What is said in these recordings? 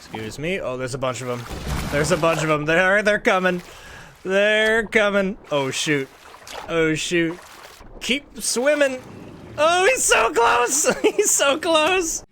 Excuse me. Oh, there's a bunch of them. There's a bunch of them. They're coming. They're coming. Oh, shoot. Oh, shoot. Keep swimming. Oh, he's so close. He's so close.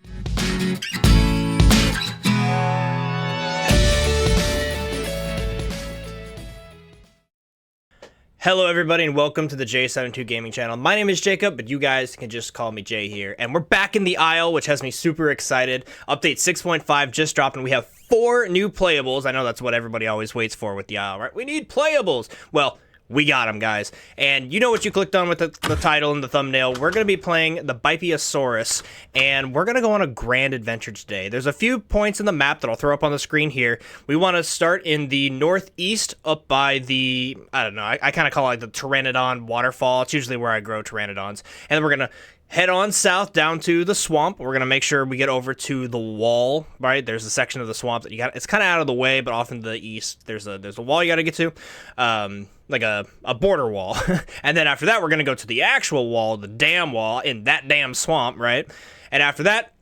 Hello everybody and welcome to the J72 Gaming channel. My name is Jacob, but you guys can just call me Jay here. And we're back in the Isle, which has me super excited. Update 6.5 just dropped and we have 4 new playables. I know that's what everybody always waits for with the Isle, right? We need playables. Well, we got them, guys. And you know what you clicked on with the title and the thumbnail. We're going to be playing the Beipiaosaurus, and we're going to go on a grand adventure today. There's a few points in the map that I'll throw up on the screen here. We want to start in the northeast up by the, I don't know, I kind of call it like the Pteranodon waterfall. It's usually where I grow Pteranodons. And then we're going to head on south down to the swamp. We're going to make sure we get over to the wall, right? There's a section of the swamp that you got. It's kind of out of the way, but off in the east, there's a wall you got to get to. Like a border wall. And then after that, we're going to go to the actual wall, the dam wall in that damn swamp, right? And after that,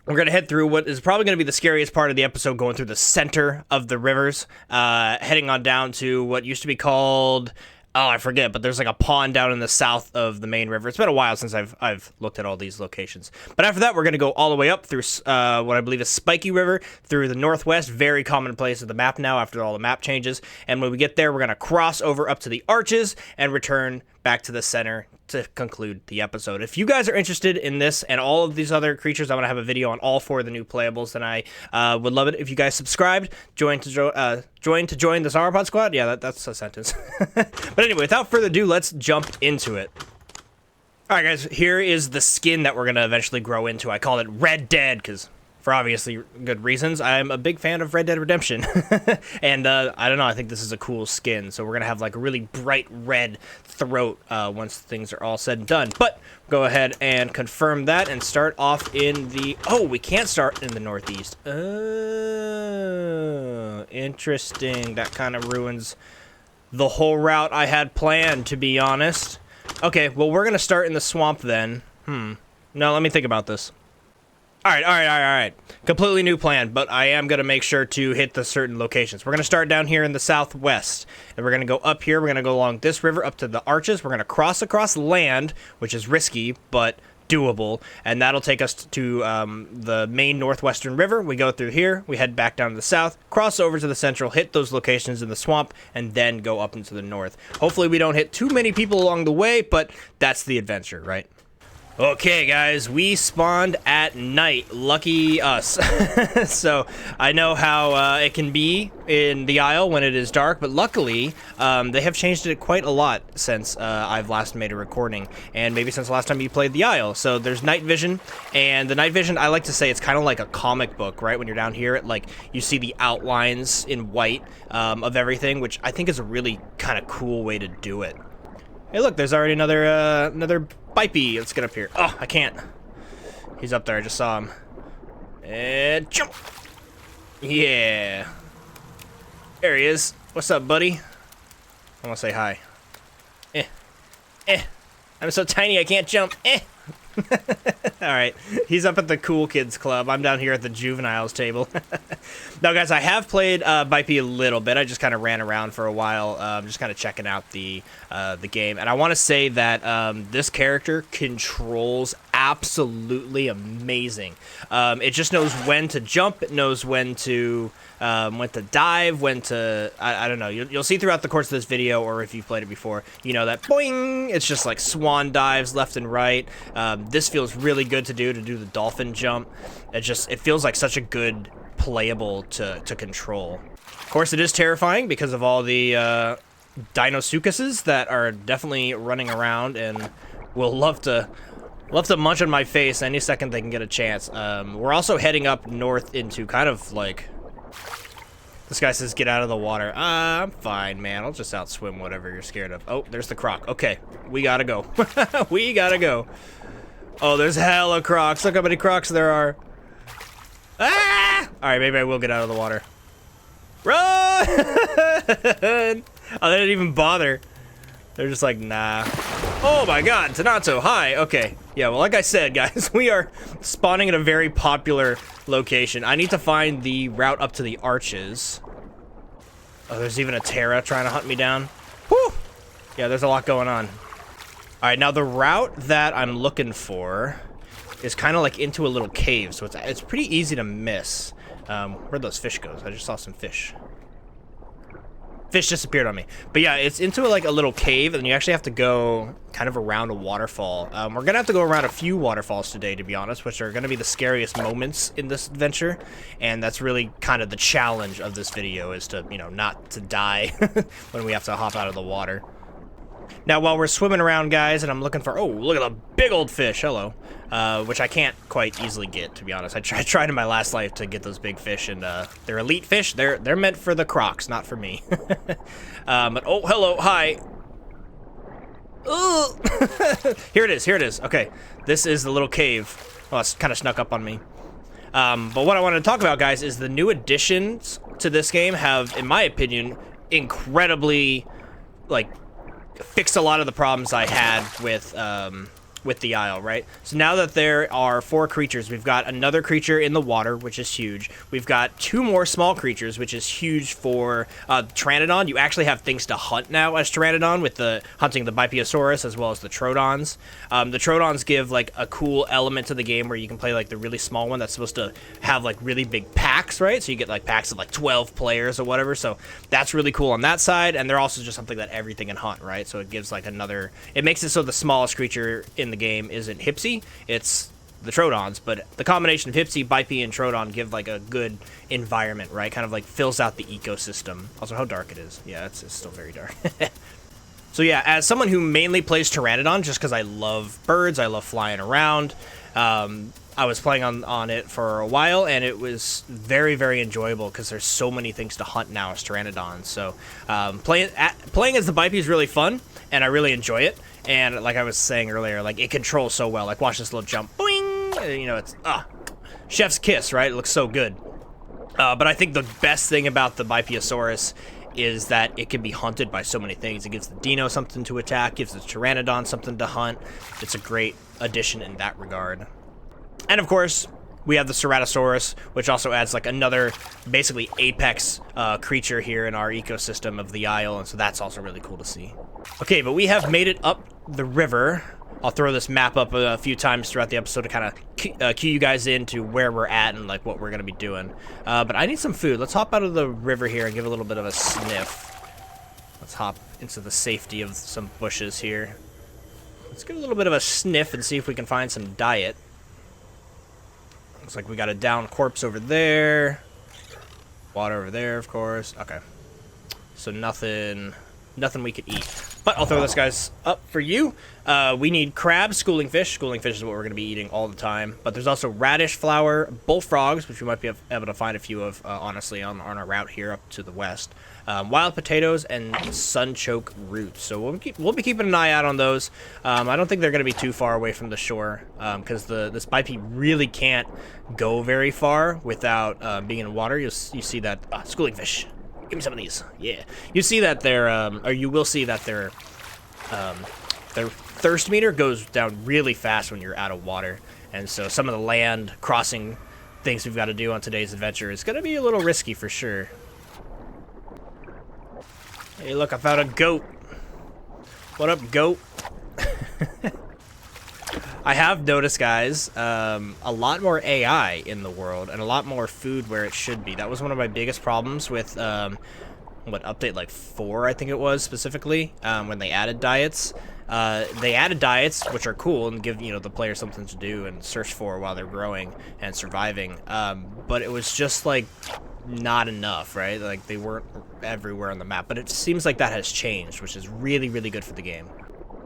we're going to head through what is probably going to be the scariest part of the episode, going through the center of the rivers, heading on down to what used to be called, oh, I forget, but there's like a pond down in the south of the main river. It's been a while since I've looked at all these locations. But after that, we're going to go all the way up through what I believe is Spiky River, through the northwest, very common place of the map now after all the map changes. And when we get there, we're going to cross over up to the arches and return back to the center to conclude the episode. If you guys are interested in this and all of these other creatures, I'm going to have a video on all 4 of the new playables, and I would love it if you guys subscribed, join to join the Sauropod squad. Yeah, that's a sentence. But anyway, without further ado, let's jump into it. Alright guys, here is the skin that we're going to eventually grow into. I call it Red Dead because, for obviously good reasons, I'm a big fan of Red Dead Redemption. And I don't know, I think this is a cool skin. So we're going to have like a really bright red throat once things are all said and done. But go ahead and confirm that and start off in the... Oh, we can't start in the northeast. Oh, interesting. That kind of ruins the whole route I had planned, to be honest. Okay, well, we're going to start in the swamp then. No, let me think about this. All right. Completely new plan, but I am going to make sure to hit the certain locations. We're going to start down here in the southwest, and we're going to go up here. We're going to go along this river up to the arches. We're going to cross across land, which is risky, but doable, and that'll take us to the main northwestern river. We go through here. We head back down to the south, cross over to the central, hit those locations in the swamp, and then go up into the north. Hopefully we don't hit too many people along the way, but that's the adventure, right? Okay, guys, we spawned at night. Lucky us. So, I know how it can be in the Isle when it is dark, but luckily, they have changed it quite a lot since I've last made a recording, and maybe since the last time you played the Isle. So, there's night vision, and the night vision, I like to say it's kind of like a comic book, right? When you're down here, you see the outlines in white of everything, which I think is a really kind of cool way to do it. Hey, look, there's already another Beipi. Let's get up here. Oh, I can't. He's up there. I just saw him. And jump. Yeah. There he is. What's up, buddy? I want to say hi. I'm so tiny I can't jump. Alright, he's up at the Cool Kids Club. I'm down here at the Juveniles table. Now, guys, I have played Beipi a little bit. I just kind of ran around for a while, just kind of checking out the game. And I want to say that this character controls absolutely amazing. It just knows when to jump. It knows when to dive, when to... I don't know. You'll see throughout the course of this video, or if you've played it before, you know that boing! It's just like swan dives left and right. This feels really good to do the dolphin jump. It feels like such a good playable to control. Of course, it is terrifying because of all the Deinosuchuses that are definitely running around and will love to munch on my face any second they can get a chance. We're also heading up north into kind of like... This guy says, get out of the water. I'm fine, man. I'll just outswim whatever you're scared of. Oh, there's the croc. Okay, we gotta go. We gotta go. Oh, there's hella crocs. Look how many crocs there are. Ah! Alright, maybe I will get out of the water. Run! Oh, they didn't even bother. They're just like, nah. Oh my god, Donato, hi. Okay. Yeah, well, like I said, guys, we are spawning at a very popular location. I need to find the route up to the arches. Oh, there's even a Terra trying to hunt me down. Whew! Yeah, there's a lot going on. All right, now the route that I'm looking for is kind of like into a little cave, so it's pretty easy to miss. Where'd those fish go? I just saw some fish. Fish disappeared on me. But yeah, it's into like a little cave, and you actually have to go kind of around a waterfall. We're gonna have to go around a few waterfalls today, to be honest, which are gonna be the scariest moments in this adventure. And that's really kind of the challenge of this video, is to, you know, not to die when we have to hop out of the water. Now, while we're swimming around, guys, and I'm looking for... Oh, look at the big old fish. Hello. Which I can't quite easily get, to be honest. I tried in my last life to get those big fish, and they're elite fish. They're meant for the crocs, not for me. But, oh, hello. Hi. Here it is. Here it is. Okay. This is the little cave. Well, it's kind of snuck up on me. But what I wanted to talk about, guys, is the new additions to this game have, in my opinion, incredibly, like... fix a lot of the problems I had with the Isle, right? So now that there are 4 creatures, we've got another creature in the water, which is huge. We've got 2 more small creatures, which is huge for Pteranodon. You actually have things to hunt now as Pteranodon, with the hunting the Beipiaosaurus as well as the Troodons. The Troodons give like a cool element to the game where you can play like the really small one that's supposed to have like really big packs, right? So you get like packs of like 12 players or whatever. So that's really cool on that side. And they're also just something that everything can hunt, right? So it gives like another, it makes it so the smallest creature in the game isn't Hypsy, it's the Troodons, but the combination of Hypsy, Beipi, and Troodon give like a good environment, right? Kind of like fills out the ecosystem. Also, how dark it is. Yeah, it's still very dark. So yeah, as someone who mainly plays Pteranodon, just because I love birds, I love flying around, I was playing on it for a while, and it was very, very enjoyable because there's so many things to hunt now as Pteranodon. So playing as the Beipi is really fun, and I really enjoy it. And like I was saying earlier, like it controls so well. Like watch this little jump, boing! You know, it's chef's kiss, right? It looks so good. But I think the best thing about the Beipiaosaurus is that it can be hunted by so many things. It gives the Dino something to attack, gives the Pteranodon something to hunt. It's a great addition in that regard. And of course, we have the Ceratosaurus, which also adds like another basically apex creature here in our ecosystem of the Isle, and so that's also really cool to see. Okay, but we have made it up the river. I'll throw this map up a few times throughout the episode to kind of cue you guys into where we're at and like what we're going to be doing. But I need some food. Let's hop out of the river here and give a little bit of a sniff. Let's hop into the safety of some bushes here. Let's give a little bit of a sniff and see if we can find some diet. Looks like we got a downed corpse over there. Water over there, of course. Okay. So nothing we could eat. But I'll throw this guys up for you. We need crabs, schooling fish. Schooling fish is what we're going to be eating all the time. But there's also radish flower, bullfrogs, which we might be able to find a few of, honestly, on our route here up to the west. Wild potatoes and sunchoke roots. So we'll be keeping an eye out on those. I don't think they're going to be too far away from the shore, because this Beipi really can't go very far without being in water. You see that schooling fish. Give me some of these. Yeah. You see that or you will see that their thirst meter goes down really fast when you're out of water. And so some of the land crossing things we've got to do on today's adventure is going to be a little risky for sure. Hey, look, I found a goat. What up, goat? I have noticed, guys, a lot more AI in the world and a lot more food where it should be. That was one of my biggest problems with, update like 4, I think it was, specifically, when they added diets. They added diets, which are cool and give, the player something to do and search for while they're growing and surviving. But it was just, like, not enough, right? Like, they weren't everywhere on the map. But it seems like that has changed, which is really, really good for the game.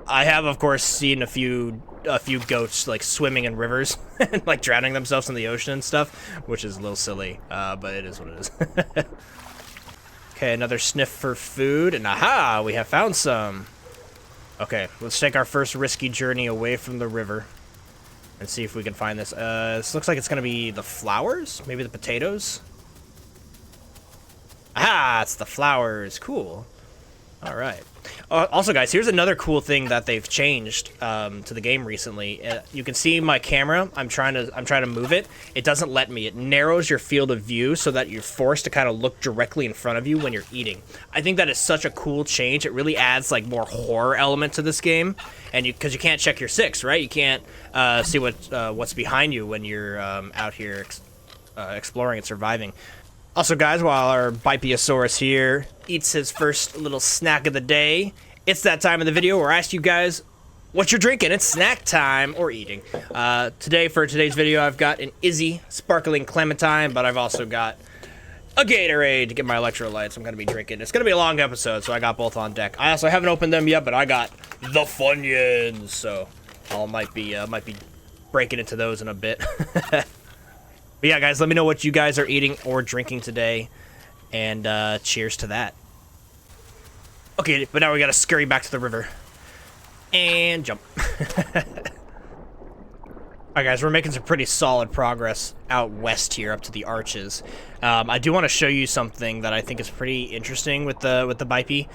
I have, of course, seen a few goats like swimming in rivers and like drowning themselves in the ocean and stuff, which is a little silly, but it is what it is. Okay, another sniff for food, and aha, we have found some. Okay, let's take our first risky journey away from the river and see if we can find this. This looks like it's gonna be the flowers, maybe the potatoes. Aha, it's the flowers. Cool. All right. Also, guys, here's another cool thing that they've changed to the game recently. You can see my camera. I'm trying to move it. It doesn't let me. It narrows your field of view so that you're forced to kind of look directly in front of you when you're eating. I think that is such a cool change. It really adds like more horror element to this game, and because you can't check your six, right? You can't see what's behind you when you're out here exploring and surviving. Also, guys, while our Beipiaosaurus here eats his first little snack of the day, it's that time of the video where I ask you guys what you're drinking. It's snack time or eating. Today, for today's video, I've got an Izzy Sparkling Clementine, but I've also got a Gatorade to get my electrolytes. I'm going to be drinking. It's going to be a long episode, so I got both on deck. I also haven't opened them yet, but I got the Funyuns, so I might be breaking into those in a bit. But yeah, guys, let me know what you guys are eating or drinking today, and cheers to that. Okay, but now we gotta scurry back to the river. And jump. Alright, guys, we're making some pretty solid progress out west here up to the arches. I do want to show you something that I think is pretty interesting with the Beipi.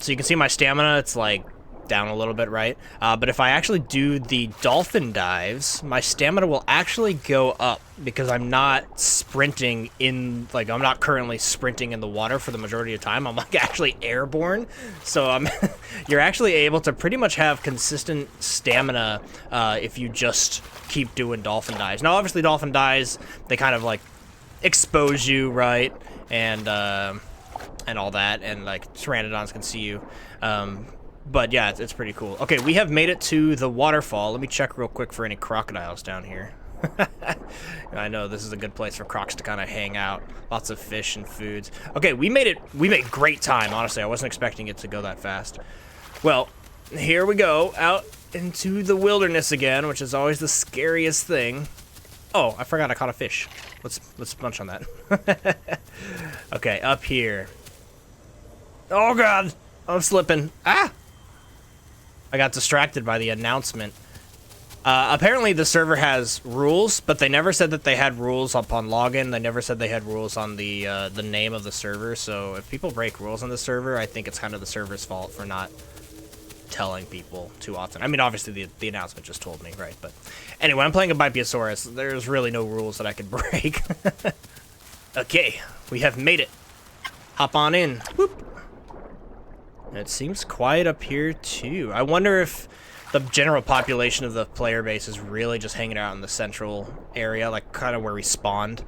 So you can see my stamina, it's like down a little bit, right? But if I actually do the dolphin dives, my stamina will actually go up because I'm not sprinting in, like, I'm not currently sprinting in the water for the majority of the time. I'm like actually airborne. So you're actually able to pretty much have consistent stamina if you just keep doing dolphin dives. Now, obviously, dolphin dives, they kind of like expose you, right? And all that, and like pteranodons can see you. But yeah, it's pretty cool. Okay, we have made it to the waterfall. Let me check real quick for any crocodiles down here. I know this is a good place for crocs to kind of hang out. Lots of fish and foods. Okay, we made great time, honestly. I wasn't expecting it to go that fast. Well, here we go, out into the wilderness again, which is always the scariest thing. Oh, I forgot I caught a fish. Let's munch on that. Okay, up here. Oh god, I'm slipping. Ah! I got distracted by the announcement. Apparently the server has rules, but they never said that they had rules upon login. They never said they had rules on the name of the server. So if people break rules on the server, I think it's kind of the server's fault for not telling people too often. I mean, obviously the announcement just told me, right? But anyway, I'm playing a Beipiaosaurus. There's really no rules that I could break. Okay, we have made it. Hop on in. Whoop. It seems quiet up here, too. I wonder if the general population of the player base is really just hanging out in the central area, like kind of where we spawned,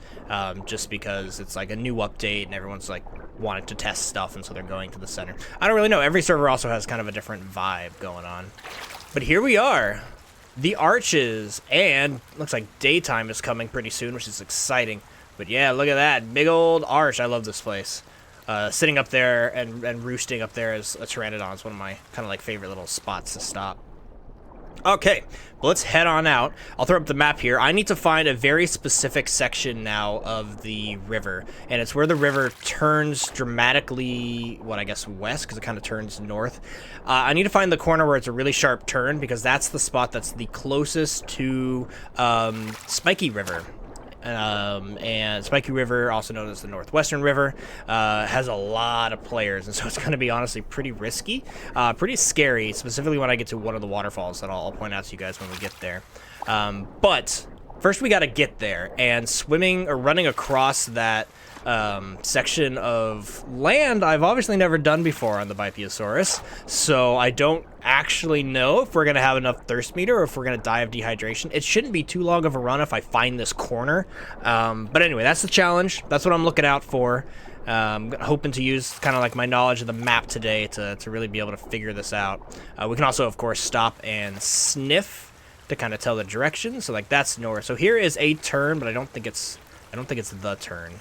just because it's like a new update and everyone's like wanting to test stuff, and so they're going to the center. I don't really know. Every server also has kind of a different vibe going on. But here we are, the arches, and looks like daytime is coming pretty soon, which is exciting. But yeah, look at that. Big old arch. I love this place. Sitting up there and roosting up there as a pteranodon is one of my kind of like favorite little spots to stop. Okay, well, let's head on out. I'll throw up the map here. I need to find a very specific section now of the river, and it's where the river turns dramatically, what, I guess west, because it kind of turns north. I need to find the corner where it's a really sharp turn, because that's the spot that's the closest to Spiky River. And Spiky River, also known as the Northwestern River, has a lot of players, and so it's going to be honestly pretty risky, pretty scary, specifically when I get to one of the waterfalls that I'll point out to you guys when we get there. But first we got to get there, and swimming or running across that section of land I've obviously never done before on the Beipiaosaurus, so I don't actually know if we're going to have enough thirst meter or if we're going to die of dehydration. It shouldn't be too long of a run if I find this corner, but anyway, that's the challenge. That's what I'm looking out for. I'm hoping to use kind of like my knowledge of the map today to really be able to figure this out. We can also, of course, stop and sniff to kind of tell the direction. So like that's north. So here is a turn, but I don't think it's the turn.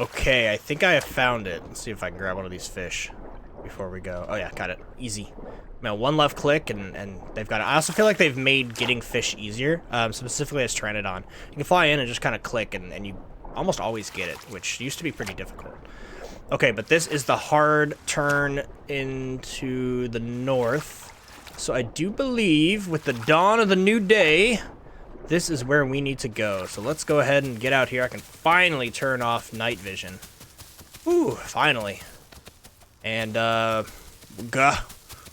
Okay, I think I have found it. Let's see if I can grab one of these fish before we go. Oh yeah, got it. Easy. Now one left click and they've got it. I also feel like they've made getting fish easier, specifically as Pteranodon. You can fly in and just kind of click and you almost always get it, which used to be pretty difficult. Okay, but this is the hard turn into the north. So I do believe with the dawn of the new day, this is where we need to go. So let's go ahead and get out here. I can finally turn off night vision. Ooh, finally. And,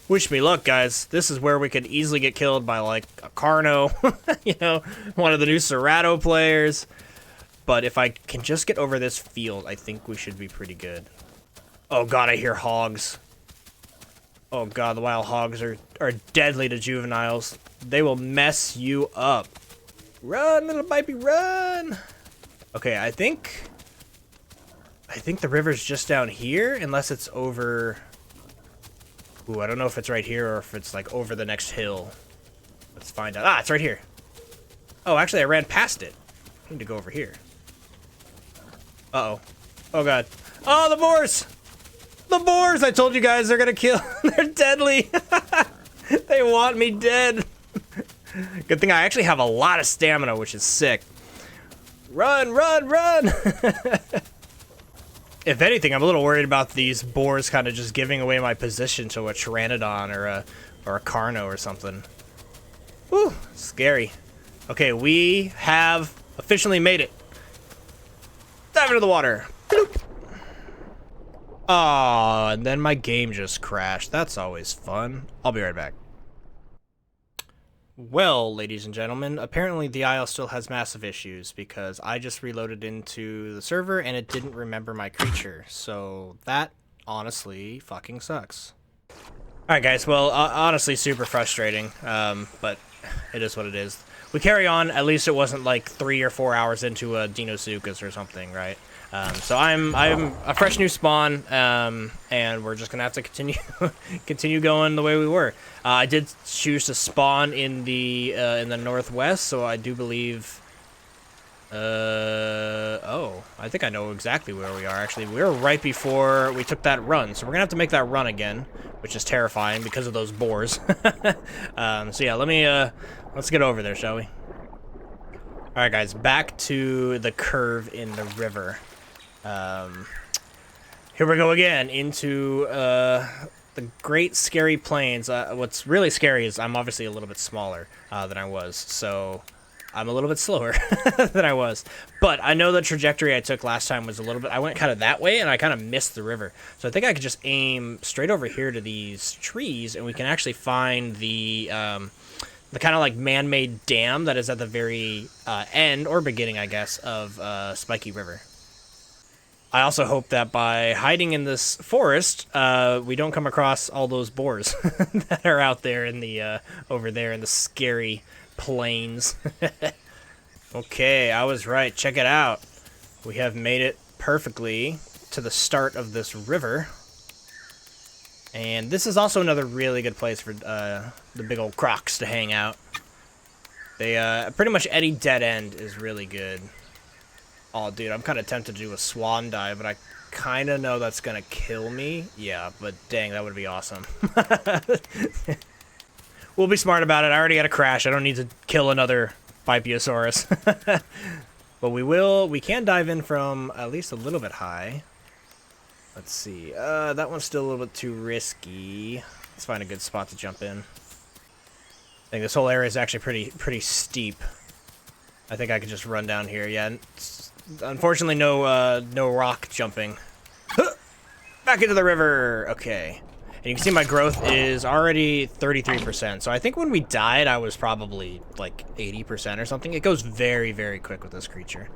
wish me luck, guys. This is where we could easily get killed by, like, a Carno, you know, one of the new Serrato players. But if I can just get over this field, I think we should be pretty good. Oh god, I hear hogs. Oh god, the wild hogs are deadly to juveniles. They will mess you up. Run, little Beipi, run! Okay, I think the river's just down here, unless it's over... Ooh, I don't know if it's right here or if it's, like, over the next hill. Let's find out. Ah, it's right here. Oh, actually, I ran past it. I need to go over here. Uh-oh. Oh, god. Oh, the boars! The boars! I told you guys they're gonna kill. They're deadly. They want me dead. Good thing I actually have a lot of stamina, which is sick. Run, run, run! If anything, I'm a little worried about these boars kind of just giving away my position to a Pteranodon or a Carno or something. Whew, scary. Okay, we have officially made it. Dive into the water. Bloop. Aw, and then my game just crashed. That's always fun. I'll be right back. Well, ladies and gentlemen, apparently the Isle still has massive issues because I just reloaded into the server and it didn't remember my creature. So that honestly fucking sucks. Alright guys, well, honestly super frustrating, but it is what it is. We carry on, at least it wasn't like 3 or 4 hours into a Deinosuchus or something, right? So I'm a fresh new spawn, and we're just gonna have to continue going the way we were. I did choose to spawn in the northwest, so I do believe. Oh, I think I know exactly where we are. Actually, we were right before we took that run, so we're gonna have to make that run again, which is terrifying because of those boars. So yeah, let's get over there, shall we? All right, guys, back to the curve in the river. Here we go again into the Great Scary Plains. What's really scary is I'm obviously a little bit smaller than I was, so I'm a little bit slower than I was. But I know the trajectory I took last time was a little bit... I went kind of that way, and I kind of missed the river. So I think I could just aim straight over here to these trees, and we can actually find the kind of like man-made dam that is at the very end, or beginning, I guess, of Spiky River. I also hope that by hiding in this forest, we don't come across all those boars that are out there in the over there in the scary plains. Okay, I was right. Check it out. We have made it perfectly to the start of this river. And this is also another really good place for the big old crocs to hang out. They pretty much any dead end is really good. Oh, dude, I'm kind of tempted to do a swan dive, but I kind of know that's going to kill me. Yeah, but dang, that would be awesome. We'll be smart about it. I already had a crash. I don't need to kill another Beipiaosaurus. But we can dive in from at least a little bit high. Let's see. That one's still a little bit too risky. Let's find a good spot to jump in. I think this whole area is actually pretty steep. I think I could just run down here. Yeah, unfortunately, no rock jumping. Back into the river. Okay. And you can see my growth is already 33%. So I think when we died, I was probably like 80% or something. It goes very, very quick with this creature.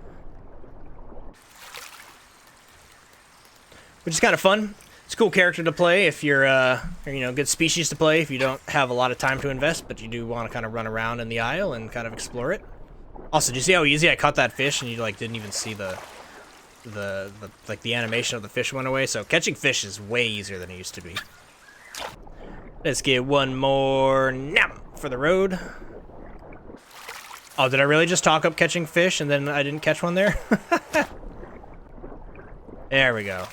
Which is kind of fun. It's a cool character to play if you're, good species to play if you don't have a lot of time to invest, but you do want to kind of run around in the Isle and kind of explore it. Also, did you see how easy I caught that fish and you like didn't even see the animation of the fish went away? So catching fish is way easier than it used to be. Let's get one more nam for the road. Oh, did I really just talk up catching fish and then I didn't catch one there? There we go.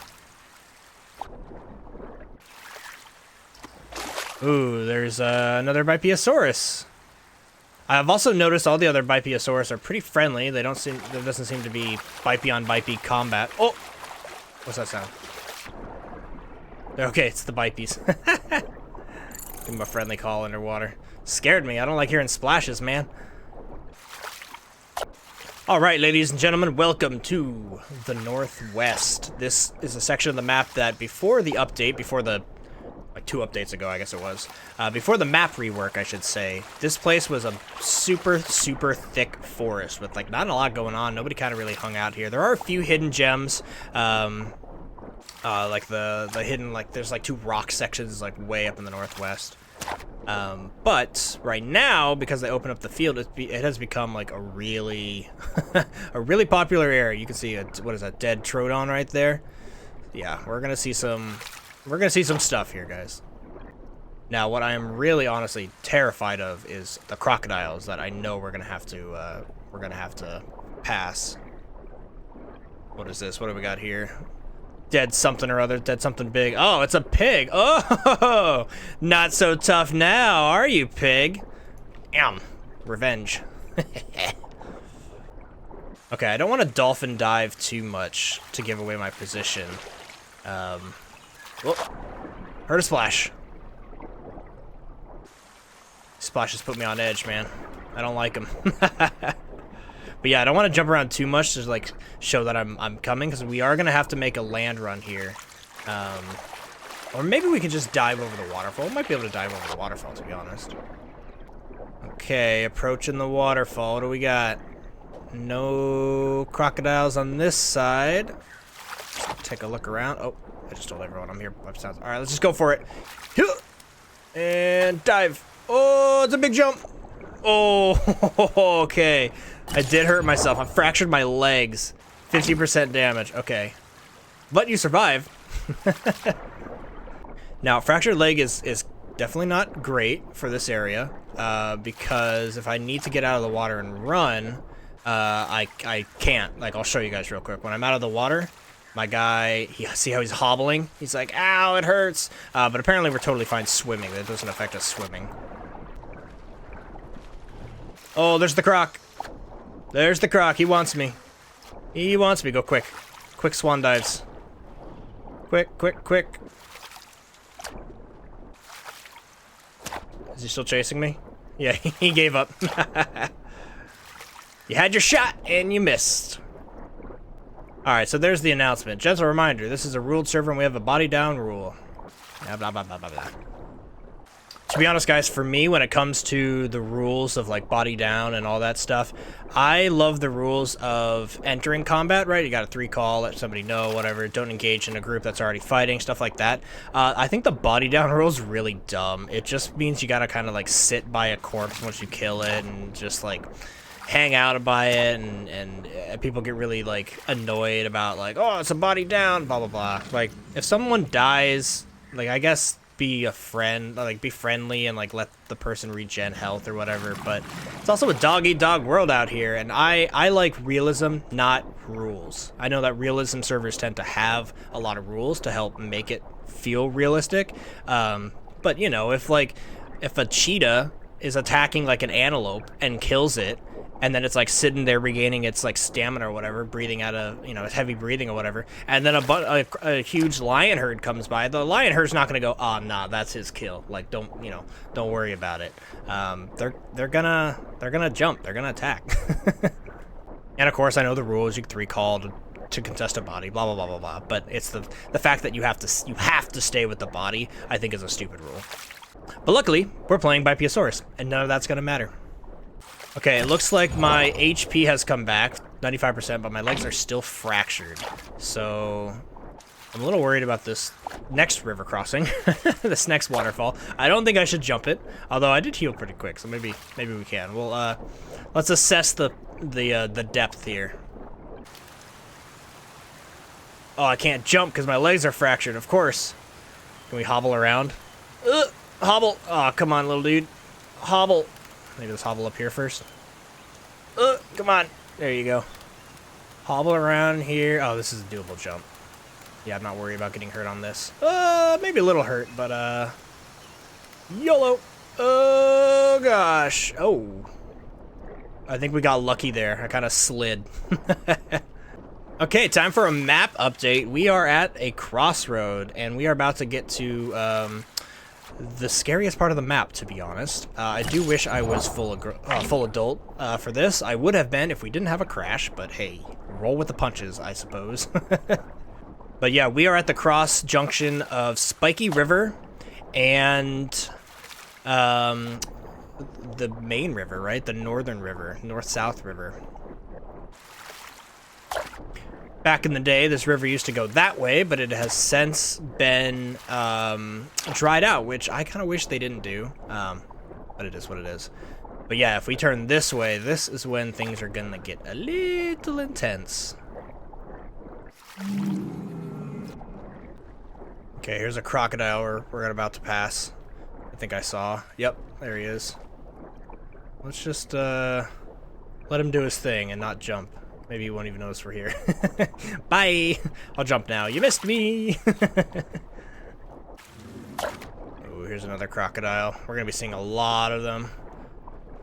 Ooh, there's another Beipiaosaurus. I've also noticed all the other Beipiaosaurus are pretty friendly. There doesn't seem to be Beipi on Beipi combat. Oh, what's that sound? Okay, it's the Beipis. Give him a friendly call underwater. Scared me. I don't like hearing splashes, man. All right, ladies and gentlemen, welcome to the Northwest. This is a section of the map that before the update, like 2 updates ago, I guess it was, before the map rework, I should say, this place was a super thick forest with like not a lot going on. Nobody kind of really hung out here. There are a few hidden gems, like the hidden, like there's like 2 rock sections like way up in the northwest. But right now, because they open up the field, it has become like a really, a really popular area. You can see what is that, dead Troodon right there? Yeah, we're gonna see some stuff here, guys. Now, what I am really honestly terrified of is the crocodiles that I know we're gonna have to pass. What is this? What do we got here? Dead something or other, dead something big. Oh, it's a pig. Oh, not so tough now, are you, pig? Revenge. Okay, I don't want to dolphin dive too much to give away my position. Whoop. Heard a splash. Splashes put me on edge, man. I don't like them. But yeah, I don't want to jump around too much to like show that I'm coming, because we are gonna have to make a land run here. Or maybe we could just dive over the waterfall. We might be able to dive over the waterfall, to be honest. Okay, approaching the waterfall. What do we got? No crocodiles on this side. Take a look around. Oh, I just told everyone I'm here. All right, let's just go for it. And dive. Oh, it's a big jump. Oh, okay. I did hurt myself. I fractured my legs. 50% damage. Okay. But you survive. Now, fractured leg is definitely not great for this area, because if I need to get out of the water and run, I can't. Like, I'll show you guys real quick. When I'm out of the water, my guy, see how he's hobbling? He's like, ow, it hurts. But apparently we're totally fine swimming. That doesn't affect us swimming. Oh, there's the croc. There's the croc. He wants me. He wants me. Go quick. Quick swan dives. Quick, quick, quick. Is he still chasing me? Yeah, he gave up. You had your shot and you missed. Alright, so there's the announcement. Just a reminder, this is a ruled server and we have a body down rule. Blah, blah, blah, blah, blah, blah. To be honest, guys, for me, when it comes to the rules of, like, body down and all that stuff, I love the rules of entering combat, right? You got a 3 call, let somebody know, whatever. Don't engage in a group that's already fighting, stuff like that. I think the body down rule is really dumb. It just means you gotta kind of, like, sit by a corpse once you kill it and just, like, hang out by it, and people get really, like, annoyed about, like, oh, it's a body down, blah, blah, blah. Like, if someone dies, like, I guess be a friend, like, be friendly and, like, let the person regen health or whatever, but it's also a dog-eat-dog world out here, and I like realism, not rules. I know that realism servers tend to have a lot of rules to help make it feel realistic, but, you know, if a cheetah is attacking, like, an antelope and kills it, and then it's like sitting there regaining its like stamina or whatever, breathing out of, you know, it's heavy breathing or whatever, and then a huge lion herd comes by, the lion herd's not gonna go, oh, nah, that's his kill. Like, don't worry about it. They're gonna jump, they're gonna attack. And of course, I know the rules, you can 3 call to contest a body, blah blah blah blah blah. But it's the fact that you have to stay with the body, I think, is a stupid rule. But luckily, we're playing Beipiaosaurus, and none of that's gonna matter. Okay, it looks like my HP has come back, 95%, but my legs are still fractured. So I'm a little worried about this next river crossing, this next waterfall. I don't think I should jump it, although I did heal pretty quick, so maybe we can. Well, let's assess the depth here. Oh, I can't jump because my legs are fractured, of course. Can we hobble around? Hobble! Oh, come on, little dude. Hobble. Maybe let's hobble up here first. Come on. There you go. Hobble around here. Oh, this is a doable jump. Yeah, I'm not worried about getting hurt on this. Maybe a little hurt, but, YOLO! Oh, gosh. Oh. I think we got lucky there. I kind of slid. Okay, time for a map update. We are at a crossroad, and we are about to get to, the scariest part of the map, to be honest. I do wish I was full adult for this. I would have been if we didn't have a crash, but hey, roll with the punches, I suppose. But yeah, we are at the cross junction of Spiky River and the main river, right? The northern river, north-south river. Back in the day, this river used to go that way, but it has since been dried out, which I kind of wish they didn't do. But it is what it is. But yeah, if we turn this way, this is when things are gonna get a little intense. Okay, here's a crocodile we're about to pass. I think I saw. Yep, there he is. Let's just let him do his thing and not jump. Maybe you won't even notice we're here. Bye! I'll jump now. You missed me! Oh, here's another crocodile. We're gonna be seeing a lot of them.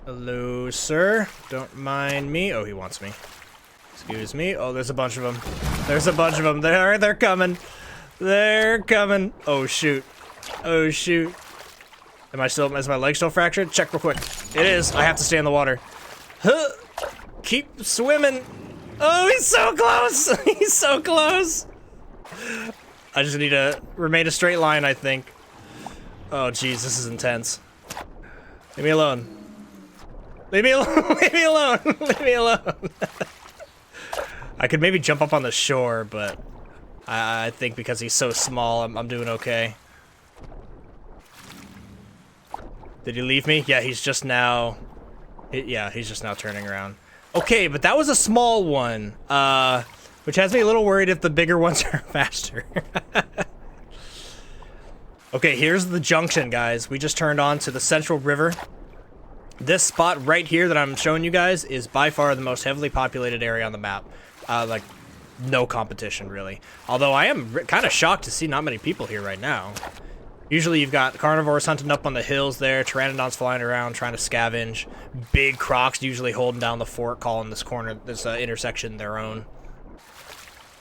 Hello, sir. Don't mind me. Oh, he wants me. Excuse me. Oh, there's a bunch of them. There's a bunch of them. They're coming. They're coming. Oh, shoot. Oh, shoot. Is my leg still fractured? Check real quick. It is. I have to stay in the water. Huh. Keep swimming. Oh, he's so close! He's so close! I just need to remain a straight line, I think. Oh, jeez, this is intense. Leave me alone. Leave me alone! Leave me alone! Leave me alone! I could maybe jump up on the shore, but I think because he's so small, I'm doing okay. Did he leave me? Yeah, he's just now... Yeah, he's just now turning around. Okay, but that was a small one, which has me a little worried if the bigger ones are faster. Okay, here's the junction, guys. We just turned on to the Central River. This spot right here that I'm showing you guys is by far the most heavily populated area on the map. Like, no competition, really. Although I am kind of shocked to see not many people here right now. Usually you've got carnivores hunting up on the hills there, pteranodons flying around trying to scavenge, big crocs usually holding down the fort, calling this intersection their own.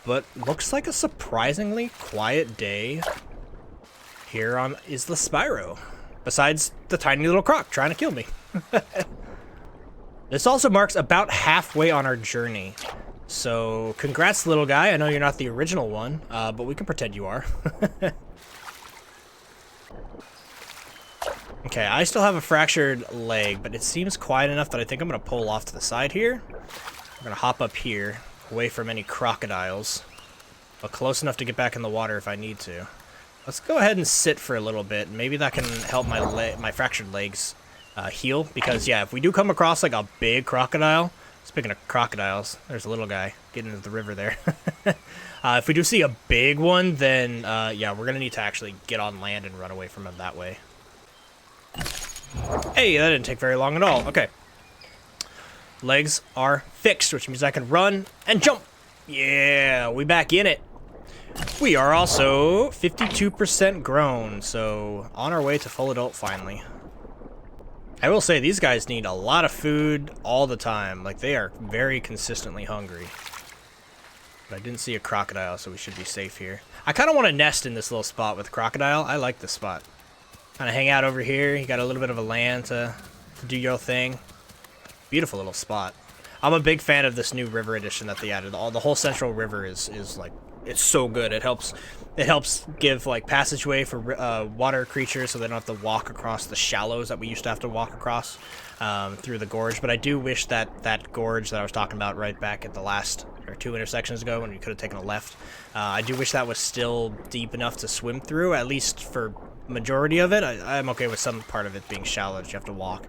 But looks like a surprisingly quiet day here on Isla Spiro, besides the tiny little croc trying to kill me. This also marks about halfway on our journey. So congrats, little guy. I know you're not the original one, but we can pretend you are. Okay, I still have a fractured leg, but it seems quiet enough that I think I'm going to pull off to the side here. I'm going to hop up here, away from any crocodiles, but close enough to get back in the water if I need to. Let's go ahead and sit for a little bit. Maybe that can help my fractured legs heal, because, yeah, if we do come across, like, a big crocodile... Speaking of crocodiles, there's a little guy getting into the river there. If we do see a big one, then, yeah, we're going to need to actually get on land and run away from him that way. Hey, that didn't take very long at all. Okay. Legs are fixed, which means I can run and jump. Yeah, we back in it. We are also 52% grown, so on our way to full adult finally. I will say these guys need a lot of food all the time. Like, they are very consistently hungry. But I didn't see a crocodile, so we should be safe here. I kind of want to nest in this little spot with crocodile. I like this spot. Kind of hang out over here. You got a little bit of a land to do your thing. Beautiful little spot. I'm a big fan of this new river edition that they added. The whole Central River is like, it's so good. It helps give like passageway for water creatures, so they don't have to walk across the shallows that we used to have to walk across through the gorge. But I do wish that gorge that I was talking about right back at the last or 2 intersections ago when you could have taken a left, I do wish that was still deep enough to swim through, at least for majority of it. I'm okay with some part of it being shallow that you have to walk.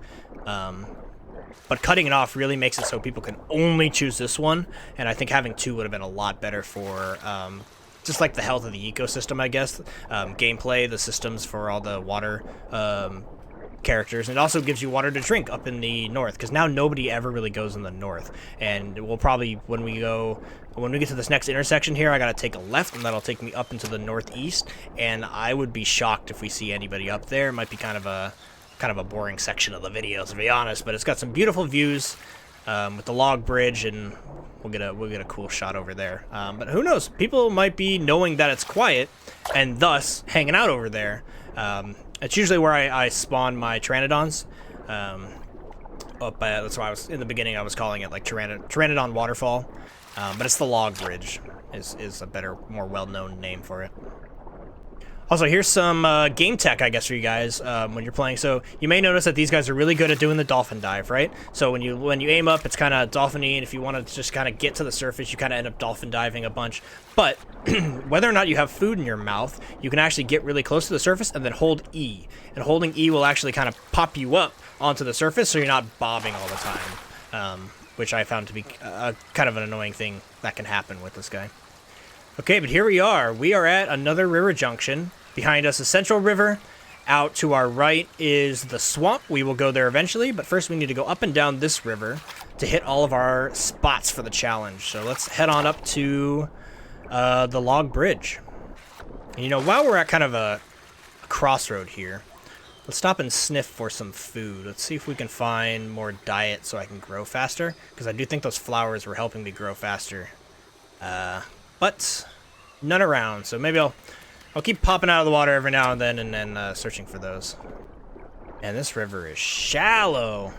But cutting it off really makes it so people can only choose this one, and I think having 2 would have been a lot better for just like the health of the ecosystem, I guess. Gameplay, the systems for all the water characters, and it also gives you water to drink up in the north, because now nobody ever really goes in the north, and we'll probably, when we get to this next intersection here, I gotta take a left, and that'll take me up into the northeast, and I would be shocked if we see anybody up there. It might be kind of a boring section of the video, to be honest, but it's got some beautiful views with the log bridge, and we'll get a cool shot over there. But who knows? People might be knowing that it's quiet and thus hanging out over there. It's usually where I spawn my pteranodons. That's why I was in the beginning. I was calling it like Pteranodon Waterfall, but it's the log bridge. Is a better, more well-known name for it. Also, here's some game tech, I guess, for you guys when you're playing. So you may notice that these guys are really good at doing the dolphin dive, right? So when you aim up, it's kind of dolphin-y, and if you want to just kind of get to the surface, you kind of end up dolphin diving a bunch. But whether or not you have food in your mouth, you can actually get really close to the surface and then hold E. And holding E will actually kind of pop you up onto the surface, so you're not bobbing all the time, which I found to be kind of an annoying thing that can happen with this guy. Okay, but here we are. We are at another river junction. Behind us is Central River. Out to our right is the swamp. We will go there eventually, but first we need to go up and down this river to hit all of our spots for the challenge. So let's head on up to the log bridge. And, you know, while we're at kind of a crossroad here, let's stop and sniff for some food. Let's see if we can find more diet so I can grow faster, because I do think those flowers were helping me grow faster. But none around, so maybe I'll keep popping out of the water every now and then searching for those. And this river is shallow.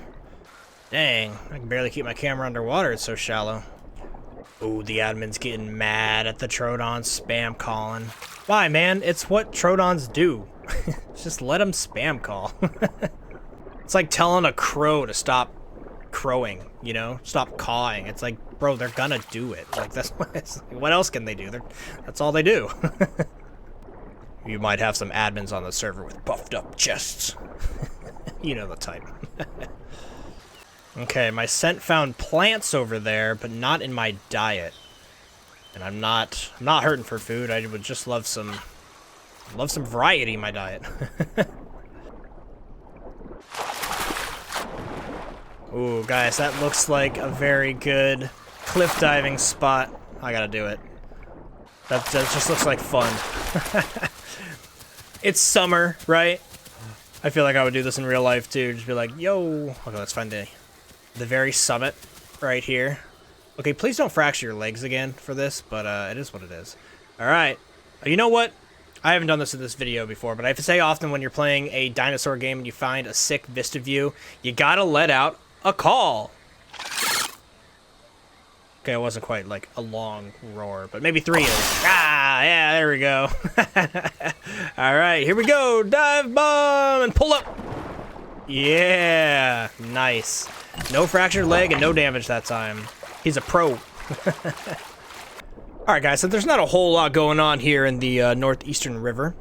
Dang, I can barely keep my camera underwater, it's so shallow. Oh, the admin's getting mad at the Troodon spam calling. Why, man? It's what Troodons do. Just let them spam call. It's like telling a crow to stop crowing, you know? Stop cawing. It's like, bro, they're gonna do it. Like, that's what else can they do? That's all they do. You might have some admins on the server with buffed up chests. You know the type. Okay, my scent found plants over there, but not in my diet. And I'm not hurting for food. I would just love some variety in my diet. Ooh, guys, that looks like a very good cliff diving spot. I gotta do it. That just looks like fun. It's summer, right? I feel like I would do this in real life too. Just be like, yo. Okay, let's find the very summit right here. Okay, please don't fracture your legs again for this, but it is what it is. All right. You know what? I haven't done this in this video before, but I say often when you're playing a dinosaur game and you find a sick vista view, you gotta let out a call. Okay, it wasn't quite like a long roar, but maybe 3 is. Ah, yeah, there we go. All right, here we go. Dive bomb and pull up. Yeah, nice. No fractured leg and no damage that time. He's a pro. All right, guys, so there's not a whole lot going on here in the northeastern river.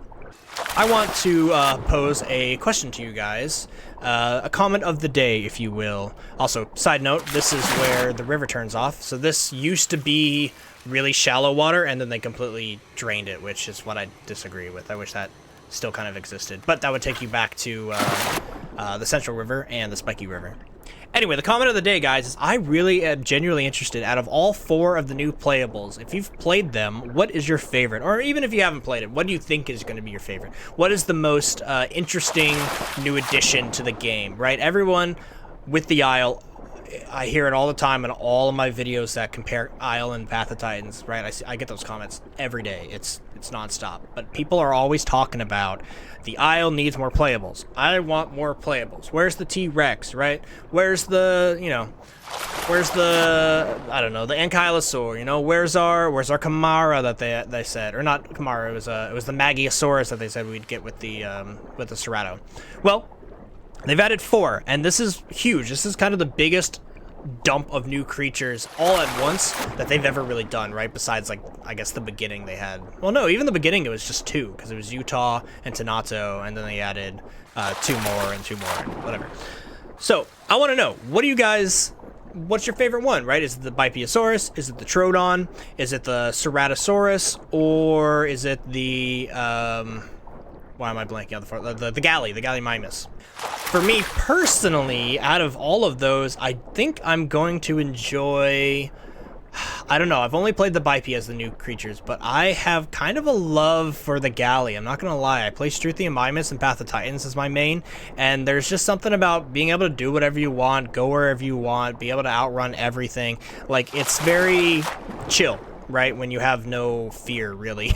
I want to pose a question to you guys. A comment of the day, if you will. Also, side note, this is where the river turns off. So this used to be really shallow water, and then they completely drained it, which is what I disagree with. I wish that still kind of existed. But that would take you back to the Central River and the Spiky River. Anyway, the comment of the day, guys, is I really am genuinely interested, out of all 4 of the new playables, if you've played them, what is your favorite? Or even if you haven't played it, what do you think is going to be your favorite? What is the most interesting new addition to the game, right? Everyone with the Isle, I hear it all the time in all of my videos that compare Isle and Path of Titans, right? I get those comments every day. It's nonstop. But people are always talking about the Isle needs more playables. I want more playables. Where's the T-Rex, right? Where's the, you know, where's the, I don't know, the Ankylosaur, you know? Where's our Kamara that they said, or not Kamara, it was the Magiosaurus that they said we'd get with the Cerato. Well, they've added 4, and this is huge. This is kind of the biggest dump of new creatures all at once that they've ever really done, right? Besides, like, I guess the beginning they had. Well, no, even the beginning it was just 2, because it was Utah and Tanato, and then they added 2 more and 2 more, and whatever. So, I want to know, what's your favorite one, right? Is it the Beipiaosaurus? Is it the Troodon? Is it the Ceratosaurus? Or is it the, why am I blanking on the Gallimimus? For me personally, out of all of those, I think I'm going to enjoy, I don't know, I've only played the Beipi as the new creatures, but I have kind of a love for the Galley. I'm not gonna lie, I play Struthiomimus and Path of Titans as my main, and there's just something about being able to do whatever you want, go wherever you want, be able to outrun everything. Like, it's very chill. right? When you have no fear, really,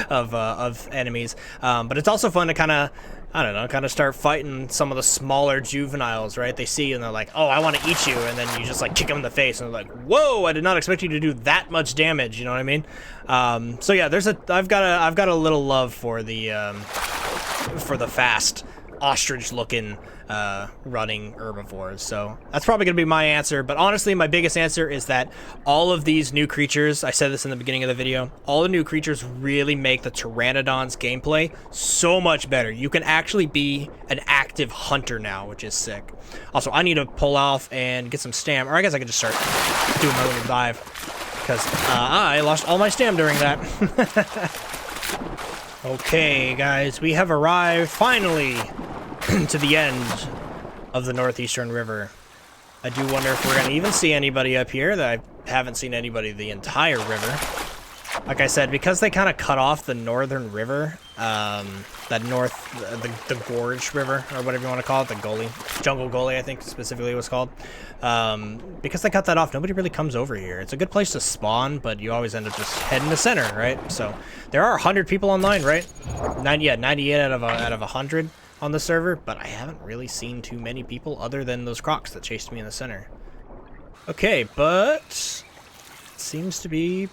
of enemies. But it's also fun to kind of, I don't know, kind of start fighting some of the smaller juveniles, right? They see you and they're like, oh, I want to eat you, and then you just like kick them in the face, and they're like, whoa, I did not expect you to do that much damage. You know what I mean? So yeah, I've got a little love for the fast ostrich-looking running herbivores. So that's probably gonna be my answer. But honestly, my biggest answer is that all of these new creatures, I said this in the beginning of the video, all the new creatures really make the pteranodon's gameplay so much better. You can actually be an active hunter now, which is sick. Also, I need to pull off and get some stam, or I guess I could just start doing my little dive, because I lost all my stam during that. Okay, guys, we have arrived finally to the end of the Northeastern River. I do wonder if we're going to even see anybody up here. That I haven't seen anybody the entire river. Like I said, because they kind of cut off the northern river, the gorge river, or whatever you want to call it, the gully, jungle gully, I think specifically it was called. Because they cut that off, nobody really comes over here. It's a good place to spawn, but you always end up just heading to center, right? So there are 100 people online, right? 98 out of 100 on the server, but I haven't really seen too many people other than those crocs that chased me in the center. Okay, but it seems to be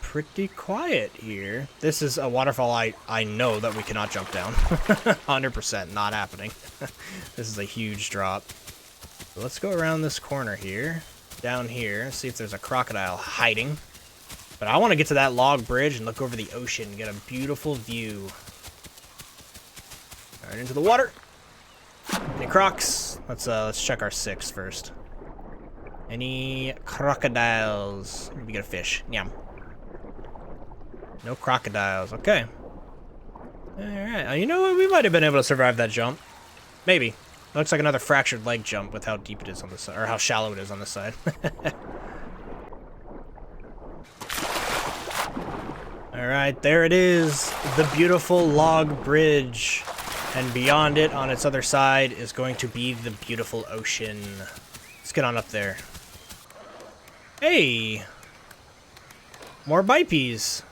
pretty quiet here. This is a waterfall I know that we cannot jump down. 100% not happening. This is a huge drop. So let's go around this corner here, down here, see if there's a crocodile hiding. But I want to get to that log bridge and look over the ocean, get a beautiful view. Right into the water. Any crocs? Let's check our 6 first. Any crocodiles? Maybe get a fish. Yum. No crocodiles. Okay. Alright. You know what? We might have been able to survive that jump. Maybe. Looks like another fractured leg jump with how deep it is on the side, or how shallow it is on the side. Alright, there it is. The beautiful log bridge. And beyond it, on its other side, is going to be the beautiful ocean. Let's get on up there. Hey! More Beipis.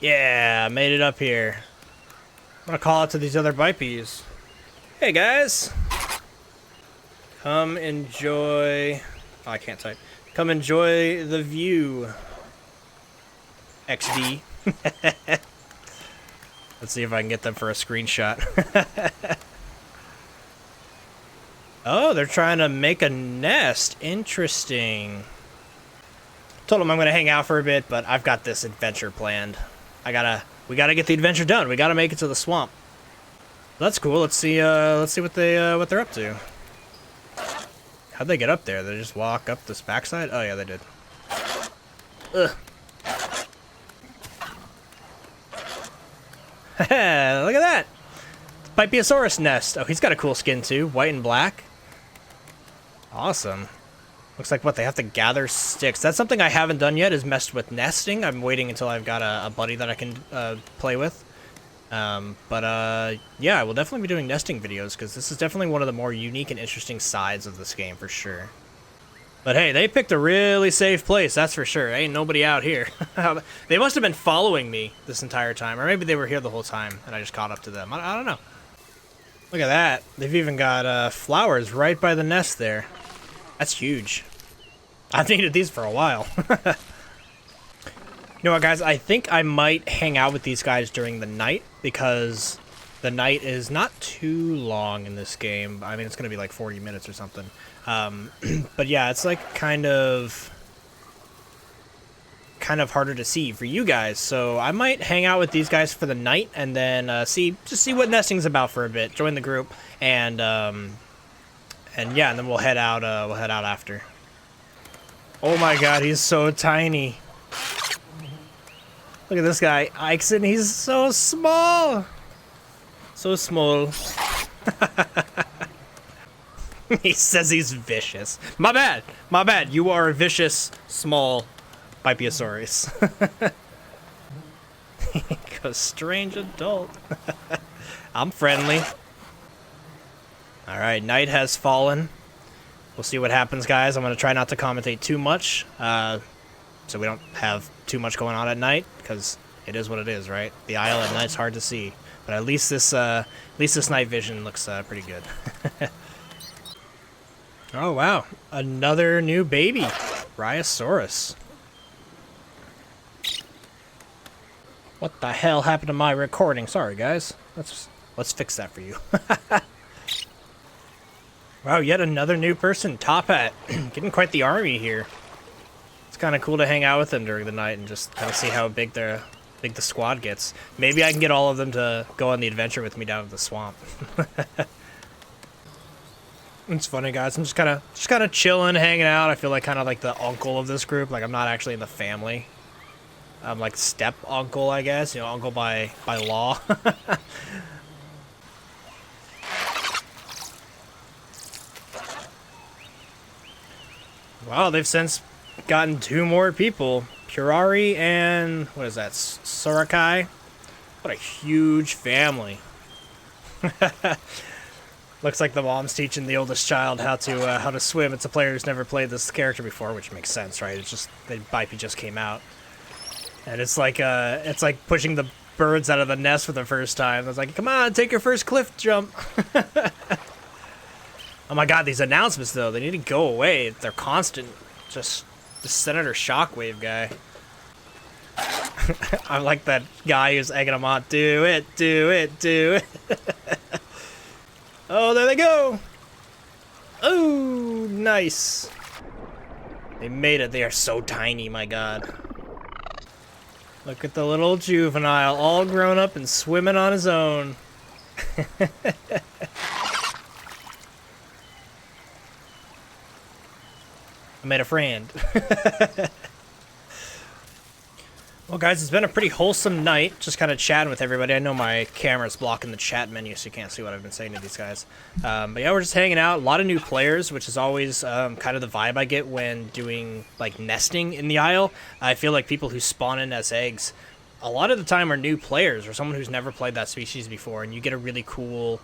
Yeah, made it up here. I'm gonna call out to these other Beipis. Hey guys! Come enjoy... Oh, I can't type. Come enjoy the view. XD. Let's see if I can get them for a screenshot. Oh, they're trying to make a nest. Interesting. Told them I'm gonna hang out for a bit, but I've got this adventure planned. We gotta get the adventure done. We gotta make it to the swamp. That's cool. Let's see what they're up to. How'd they get up there? They just walk up this backside? Oh yeah, they did. Ugh. Look at that! Beipiaosaurus nest. Oh, he's got a cool skin too, white and black. Awesome. Looks like what they have to gather sticks. That's something I haven't done yet, is messed with nesting. I'm waiting until I've got a buddy that I can play with. Yeah, I will definitely be doing nesting videos, because this is definitely one of the more unique and interesting sides of this game for sure. But hey, they picked a really safe place, that's for sure. Ain't nobody out here. They must have been following me this entire time, or maybe they were here the whole time and I just caught up to them. I don't know. Look at that. They've even got flowers right by the nest there. That's huge. I've needed these for a while. You know what, guys? I think I might hang out with these guys during the night, because the night is not too long in this game. I mean, it's going to be like 40 minutes or something. But yeah, it's like kind of harder to see for you guys. So I might hang out with these guys for the night, and then see what nesting's about for a bit. Join the group, and yeah, and then we'll head out. We'll head out after. Oh my God, he's so tiny. Look at this guy, Ixon. He's so small. So small. He says he's vicious. My bad. My bad. You are a vicious, small Beipiaosaurus. He goes, strange adult. I'm friendly. Alright, night has fallen. We'll see what happens, guys. I'm going to try not to commentate too much. so we don't have too much going on at night, because it is what it is, right? The Isle at night's hard to see, but at least this night vision looks pretty good. Oh wow, another new baby, Rhyosaurus. What the hell happened to my recording? Sorry guys, let's fix that for you. Wow, yet another new person, Top Hat. Getting quite the army here. It's kind of cool to hang out with them during the night and just kind of see how big the squad gets. Maybe I can get all of them to go on the adventure with me down to the swamp. It's funny, guys. I'm just kind of chilling, hanging out. I feel like kind of like the uncle of this group. Like I'm not actually in the family. I'm like step uncle, I guess. You know, uncle by law. Wow, they've since gotten 2 more people. Purari and what is that? Sorakai. What a huge family. Looks like the mom's teaching the oldest child how to swim. It's a player who's never played this character before, which makes sense, right? It's just the Beipi just came out, and it's like pushing the birds out of the nest for the first time. It's like, come on, take your first cliff jump. Oh my God, these announcements though, they need to go away. They're constant. Just the Senator Shockwave guy. I'm like that guy who's egging him on. Do it, do it, do it. Oh, there they go! Oh, nice. They made it. They are so tiny, my God. Look at the little juvenile, all grown up and swimming on his own. I made a friend. Well, guys, it's been a pretty wholesome night, just kind of chatting with everybody. I know my camera's blocking the chat menu, so you can't see what I've been saying to these guys. But yeah, we're just hanging out. A lot of new players, which is always kind of the vibe I get when doing, like, nesting in the Isle. I feel like people who spawn in as eggs, a lot of the time are new players or someone who's never played that species before, and you get a really cool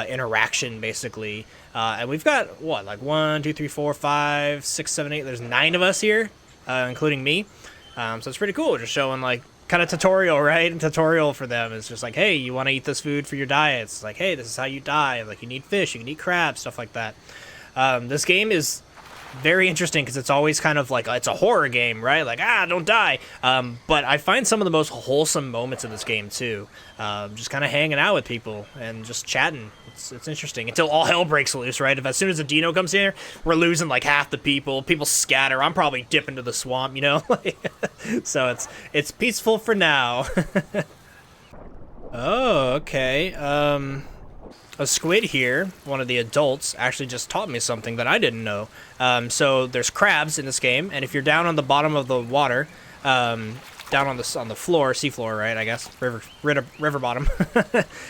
interaction, basically. And we've got, what, like 1, 2, 3, 4, 5, 6, 7, 8, there's 9 of us here, including me. So it's pretty cool, just showing like kind of tutorial, right? And tutorial for them. It's just like, hey, you want to eat this food for your diet? It's like, hey, this is how you die. Like you need fish, you can eat crabs, stuff like that. This game is very interesting because it's always kind of like, it's a horror game, right? Like, don't die. But I find some of the most wholesome moments in this game too. Just kind of hanging out with people and just chatting. It's interesting until all hell breaks loose, right? If as soon as a dino comes here, we're losing like half the people. People scatter. I'm probably dipping to the swamp, you know? So it's peaceful for now. Oh, okay. A squid here, one of the adults, actually just taught me something that I didn't know. So there's crabs in this game, and if you're down on the bottom of the water, down on the floor, seafloor, right? I guess river bottom,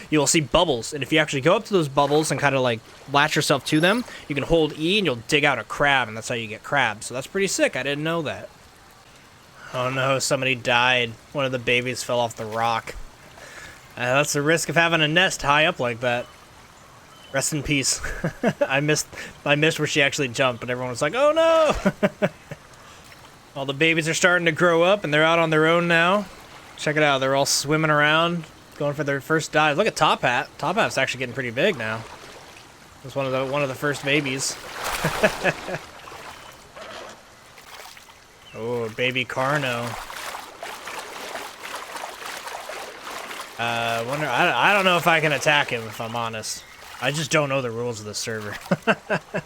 you will see bubbles, and if you actually go up to those bubbles and kind of like latch yourself to them, you can hold E and you'll dig out a crab, and that's how you get crabs. So that's pretty sick. I didn't know that. Oh no, somebody died. One of the babies fell off the rock. That's the risk of having a nest high up like that. Rest in peace. I missed where she actually jumped, but everyone was like, oh no! All the babies are starting to grow up, and they're out on their own now. Check it out, they're all swimming around, going for their first dive. Look at Top Hat. Top Hat's actually getting pretty big now. It was one of the first babies. Oh, baby Carno. I don't know if I can attack him, if I'm honest. I just don't know the rules of the server. But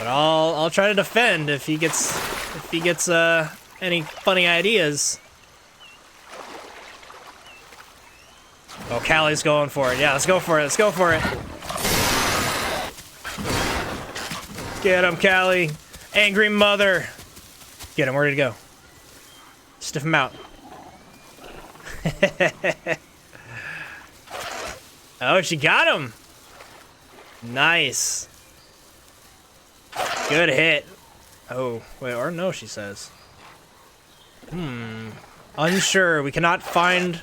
I'll try to defend if he gets any funny ideas. Oh, Callie's going for it. Yeah, let's go for it. Let's go for it. Get him, Callie. Angry mother. Get him. Where did he go? Sniff him out. Oh, she got him. Nice. Good hit. Oh, wait, or no, she says. Unsure. We cannot find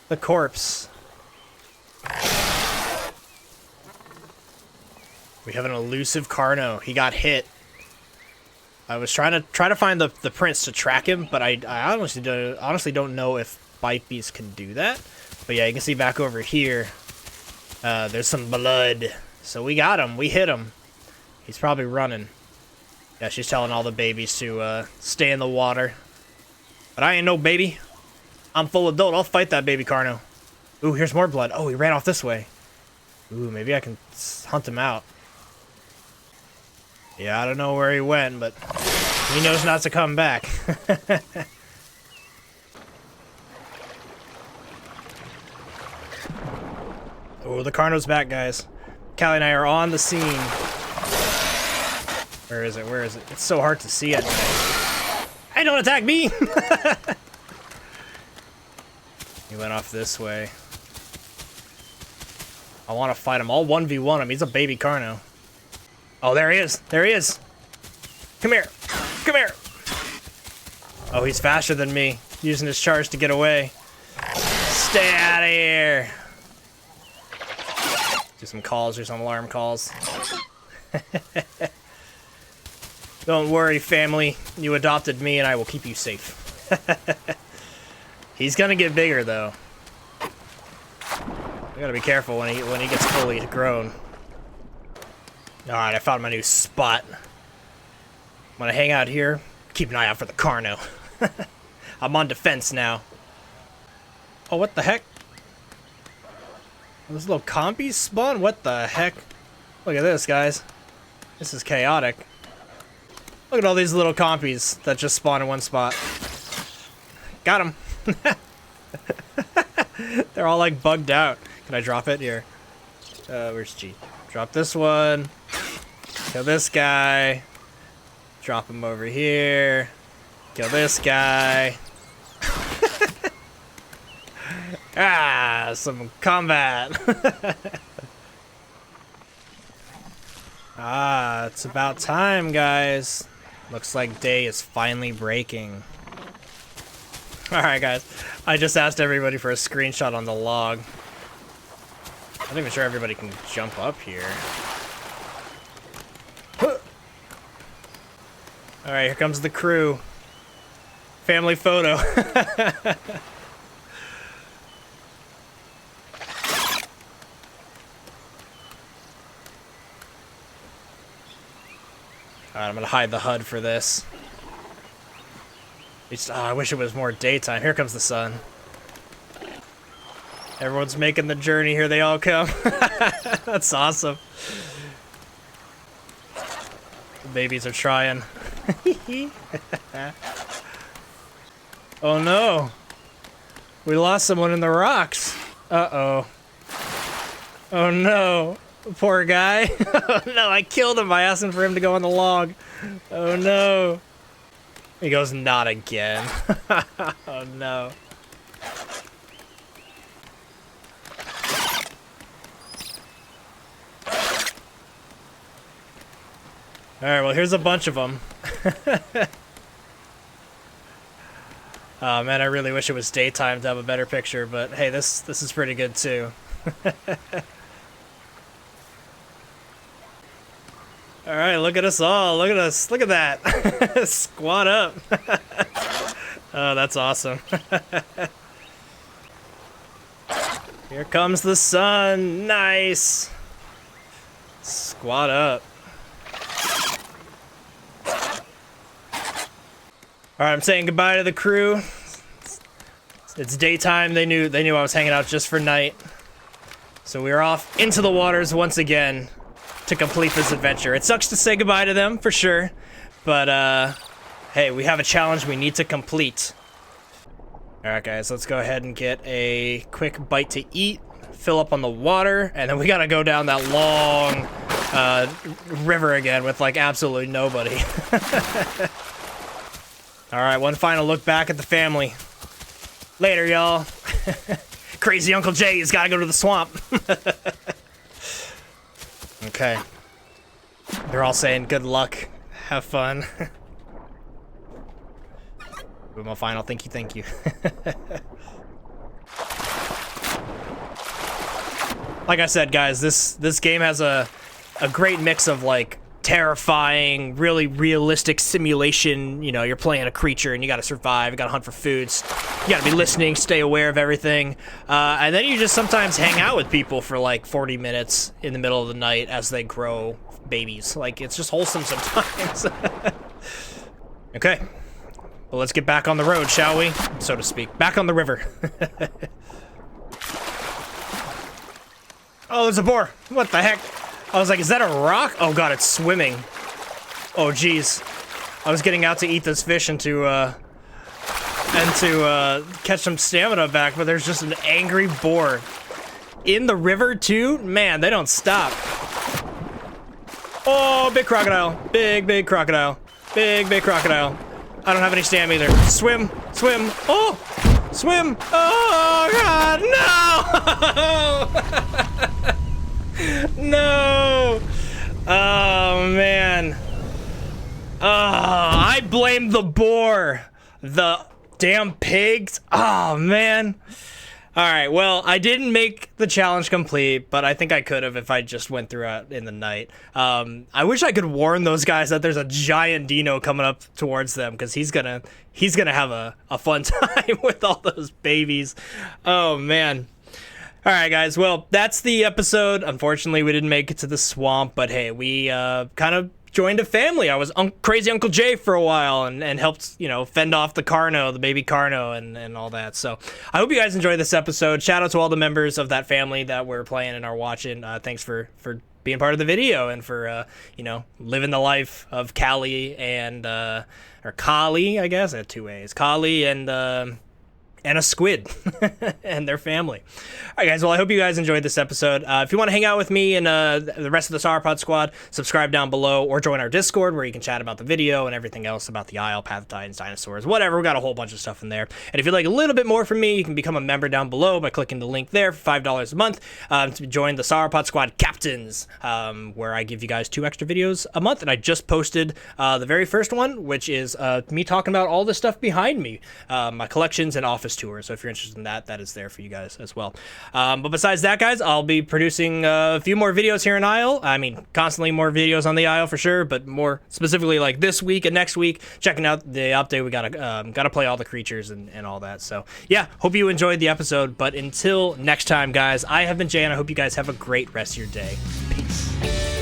the corpse. We have an elusive Carno. He got hit. I was trying to find the prince to track him, but I honestly don't know if Beipis can do that. But yeah, you can see back over here, there's some blood. So we got him. We hit him. He's probably running. Yeah, she's telling all the babies to stay in the water. But I ain't no baby. I'm full adult. I'll fight that baby Carno. Ooh, here's more blood. Oh, he ran off this way. Ooh, maybe I can hunt him out. Yeah, I don't know where he went, but he knows not to come back. Oh, the Carno's back, guys. Callie and I are on the scene. Where is it? Where is it? It's so hard to see at night. Hey, don't attack me! He went off this way. I want to fight him. I'll 1v1 him. He's a baby Carno. Oh, there he is. There he is. Come here. Come here. Oh, he's faster than me. Using his charge to get away. Stay out of here. Do some calls or some alarm calls. Don't worry, family. You adopted me and I will keep you safe. He's gonna get bigger, though. We gotta be careful when he gets fully grown. Alright, I found my new spot. I'm gonna hang out here. Keep an eye out for the Carno. I'm on defense now. Oh, what the heck? Those little compies spawn? What the heck? Look at this, guys. This is chaotic. Look at all these little compies that just spawn in one spot. Got him. They're all like bugged out. Can I drop it? Here. Where's G? Drop this one. Kill this guy. Drop him over here. Kill this guy. Ah, some combat. Ah, it's about time, guys. Looks like day is finally breaking. Alright, guys. I just asked everybody for a screenshot on the log. I'm not even sure everybody can jump up here. Alright, here comes the crew. Family photo. Alright, I'm gonna hide the HUD for this. I wish it was more daytime. Here comes the sun. Everyone's making the journey. Here they all come. That's awesome. The babies are trying. Oh no. We lost someone in the rocks. Uh-oh. Oh no. Poor guy. Oh no, I killed him by asking for him to go on the log. Oh no. He goes, not again. Oh no. Alright, well here's a bunch of them. Oh man, I really wish it was daytime to have a better picture, but hey, this is pretty good too. Alright, look at us all. Look at us. Look at that. Squat up. Oh, that's awesome. Here comes the sun. Nice. Squat up. Alright, I'm saying goodbye to the crew. It's daytime. They knew I was hanging out just for night. So we're off into the waters once again to complete this adventure. It sucks to say goodbye to them, for sure. But, hey, we have a challenge we need to complete. Alright, guys, let's go ahead and get a quick bite to eat, fill up on the water, and then we gotta go down that long river again with, like, absolutely nobody. Alright, one final look back at the family. Later, y'all. Crazy Uncle Jay has gotta go to the swamp. Okay. They're all saying good luck. Have fun. My final thank you. Like I said, guys, this game has a great mix of like terrifying, really realistic simulation. You know, you're playing a creature and you gotta survive, you gotta hunt for foods, you gotta be listening, stay aware of everything. And then you just sometimes hang out with people for like 40 minutes in the middle of the night as they grow babies. Like, it's just wholesome sometimes. Okay, well, let's get back on the road, shall we? So to speak. Back on the river. Oh, there's a boar. What the heck? I was like, is that a rock? Oh god, it's swimming. Oh jeez. I was getting out to eat this fish and to catch some stamina back, but there's just an angry boar. In the river too? Man, they don't stop. Oh, big crocodile. Big crocodile. Big crocodile. I don't have any stamina either. Swim, swim. Oh, swim. Oh god, no! No! Oh, man. Oh, I blame the boar. The damn pigs. Oh, man. Alright, well, I didn't make the challenge complete, but I think I could have if I just went through it in the night. I wish I could warn those guys that there's a giant dino coming up towards them, because he's gonna have a fun time with all those babies. Oh, man. All right, guys. Well, that's the episode. Unfortunately, we didn't make it to the swamp, but hey, we kind of joined a family. I was crazy Uncle Jay for a while and helped, you know, fend off the Carno, the baby Carno, and all that. So I hope you guys enjoyed this episode. Shout out to all the members of that family that we're playing and are watching. Thanks for being part of the video and for, you know, living the life of Callie and, or Kali, I guess. I have two ways. Kali and a squid and their family. All right, guys. Well, I hope you guys enjoyed this episode. If you want to hang out with me and the rest of the Sauropod squad, subscribe down below or join our Discord where you can chat about the video and everything else about the Isle, Path of Titans, dinosaurs, whatever. We got a whole bunch of stuff in there. And if you'd like a little bit more from me, you can become a member down below by clicking the link there for $5 a month to join the Sauropod squad captains, where I give you guys 2 extra videos a month. And I just posted the very first one, which is me talking about all the stuff behind me, my collections and office tour. So if you're interested in that, that is there for you guys as well. But besides that, guys, I'll be producing a few more videos here in Isle. I mean, constantly more videos on the Isle for sure, but more specifically like this week and next week, checking out the update. We gotta play all the creatures and all that. So yeah, hope you enjoyed the episode. But until next time, guys, I have been Jay, and I hope you guys have a great rest of your day. Peace.